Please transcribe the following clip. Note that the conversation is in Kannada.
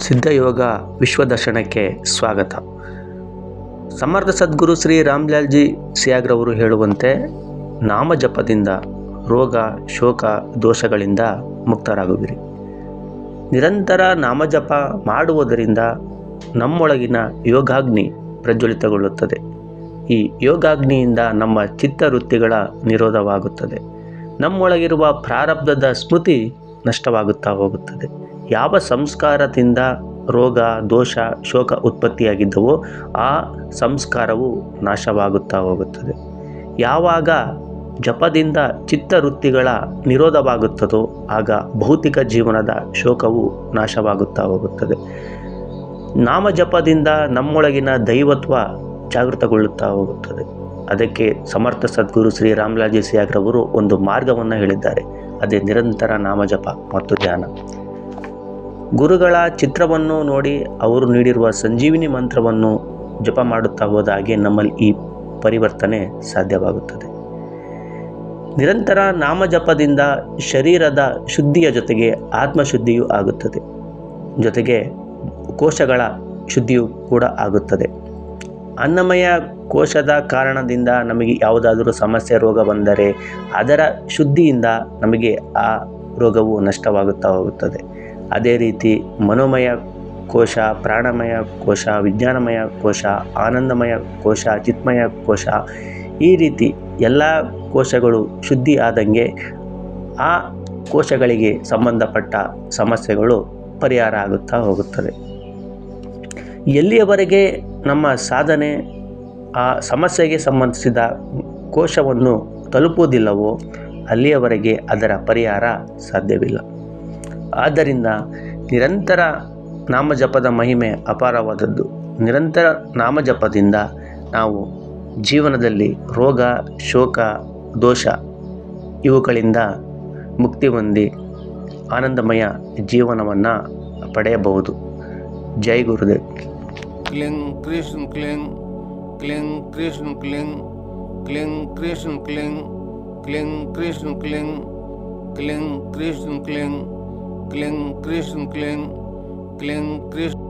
ಸಿದ್ಧಯೋಗ ವಿಶ್ವದರ್ಶನಕ್ಕೆ ಸ್ವಾಗತ. ಸಮರ್ಥ ಸದ್ಗುರು ಶ್ರೀ ರಾಮ್ಲಾಲ್ಜಿ ಸಿಯಾಗ್ರವರು ಹೇಳುವಂತೆ ನಾಮಜಪದಿಂದ ರೋಗ ಶೋಕ ದೋಷಗಳಿಂದ ಮುಕ್ತರಾಗುವಿರಿ. ನಿರಂತರ ನಾಮಜಪ ಮಾಡುವುದರಿಂದ ನಮ್ಮೊಳಗಿನ ಯೋಗಾಗ್ನಿ ಪ್ರಜ್ವಲಿತಗೊಳ್ಳುತ್ತದೆ. ಈ ಯೋಗಾಗ್ನಿಯಿಂದ ನಮ್ಮ ಚಿತ್ತವೃತ್ತಿಗಳ ನಿರೋಧವಾಗುತ್ತದೆ. ನಮ್ಮೊಳಗಿರುವ ಪ್ರಾರಬ್ಧದ ಸ್ಮೃತಿ ನಷ್ಟವಾಗುತ್ತಾ ಹೋಗುತ್ತದೆ. ಯಾವ ಸಂಸ್ಕಾರದಿಂದ ರೋಗ ದೋಷ ಶೋಕ ಉತ್ಪತ್ತಿಯಾಗಿದ್ದವೋ ಆ ಸಂಸ್ಕಾರವು ನಾಶವಾಗುತ್ತಾ ಹೋಗುತ್ತದೆ. ಯಾವಾಗ ಜಪದಿಂದ ಚಿತ್ತವೃತ್ತಿಗಳ ನಿರೋಧವಾಗುತ್ತದೋ ಆಗ ಭೌತಿಕ ಜೀವನದ ಶೋಕವು ನಾಶವಾಗುತ್ತಾ ಹೋಗುತ್ತದೆ. ನಾಮಜಪದಿಂದ ನಮ್ಮೊಳಗಿನ ದೈವತ್ವ ಜಾಗೃತಗೊಳ್ಳುತ್ತಾ ಹೋಗುತ್ತದೆ. ಅದಕ್ಕೆ ಸಮರ್ಥ ಸದ್ಗುರು ಶ್ರೀ ರಾಮ್ಲಾಲ್ಜಿ ಸಿಯಾಗ್ರವರು ಒಂದು ಮಾರ್ಗವನ್ನು ಹೇಳಿದ್ದಾರೆ. ಅದೇ ನಿರಂತರ ನಾಮಜಪ ಮತ್ತು ಧ್ಯಾನ. ಗುರುಗಳ ಚಿತ್ರವನ್ನು ನೋಡಿ ಅವರು ನೀಡಿರುವ ಸಂಜೀವಿನಿ ಮಂತ್ರವನ್ನು ಜಪ ಮಾಡುತ್ತಾ ಹೋದ ಹಾಗೆ ನಮ್ಮಲ್ಲಿ ಈ ಪರಿವರ್ತನೆ ಸಾಧ್ಯವಾಗುತ್ತದೆ. ನಿರಂತರ ನಾಮಜಪದಿಂದ ಶರೀರದ ಶುದ್ಧಿಯ ಜೊತೆಗೆ ಆತ್ಮಶುದ್ಧಿಯೂ ಆಗುತ್ತದೆ. ಜೊತೆಗೆ ಕೋಶಗಳ ಶುದ್ಧಿಯೂ ಕೂಡ ಆಗುತ್ತದೆ. ಅನ್ನಮಯ ಕೋಶದ ಕಾರಣದಿಂದ ನಮಗೆ ಯಾವುದಾದರೂ ಸಮಸ್ಯೆ ರೋಗ ಬಂದರೆ ಅದರ ಶುದ್ಧಿಯಿಂದ ನಮಗೆ ಆ ರೋಗವು ನಷ್ಟವಾಗುತ್ತಾ ಹೋಗುತ್ತದೆ. ಅದೇ ರೀತಿ ಮನೋಮಯ ಕೋಶ, ಪ್ರಾಣಮಯ ಕೋಶ, ವಿಜ್ಞಾನಮಯ ಕೋಶ, ಆನಂದಮಯ ಕೋಶ, ಚಿತ್ಮಯ ಕೋಶ, ಈ ರೀತಿ ಎಲ್ಲ ಕೋಶಗಳು ಶುದ್ಧಿ ಆದಂಗೆ ಆ ಕೋಶಗಳಿಗೆ ಸಂಬಂಧಪಟ್ಟ ಸಮಸ್ಯೆಗಳು ಪರಿಹಾರ ಆಗುತ್ತಾ ಹೋಗುತ್ತದೆ. ಎಲ್ಲಿಯವರೆಗೆ ನಮ್ಮ ಸಾಧನೆ ಆ ಸಮಸ್ಯೆಗೆ ಸಂಬಂಧಿಸಿದ ಕೋಶವನ್ನು ತಲುಪುವುದಿಲ್ಲವೋ ಅಲ್ಲಿಯವರೆಗೆ ಅದರ ಪರಿಹಾರ ಸಾಧ್ಯವಿಲ್ಲ. ಆದ್ದರಿಂದ ನಿರಂತರ ನಾಮಜಪದ ಮಹಿಮೆ ಅಪಾರವಾದದ್ದು. ನಿರಂತರ ನಾಮಜಪದಿಂದ ನಾವು ಜೀವನದಲ್ಲಿ ರೋಗ ಶೋಕ ದೋಷ ಇವುಗಳಿಂದ ಮುಕ್ತಿ ಹೊಂದಿ ಆನಂದಮಯ ಜೀವನವನ್ನು ಪಡೆಯಬಹುದು. ಜೈ ಗುರುದೇವ್. ಕ್ಲಿಂಗ್ ಕೃಷ್ಣ ಕ್ಲಿಂಗ್ ಕ್ಲಿಂಗ್ ಕೃಷ್ಣ ಕ್ಲಿಂಗ್ ಕ್ಲಿಂಗ್ ಕೃಷ್ಣ ಕ್ಲಿಂಗ್ ಕ್ಲಿಂಗ್ ಕೃಷ್ಣ ಕ್ಲಿಂಗ್ ಕ್ಲಿಂಗ್ ಕೃಷ್ಣ ಕ್ಲಿಂಗ್ ಕ್ಲಿಂಗ್ ಕೃಷ್ಣ ಕ್ಲಿಂಗ್ ಕ್ಲಿಂಗ್ ಕೃಷ್ಣ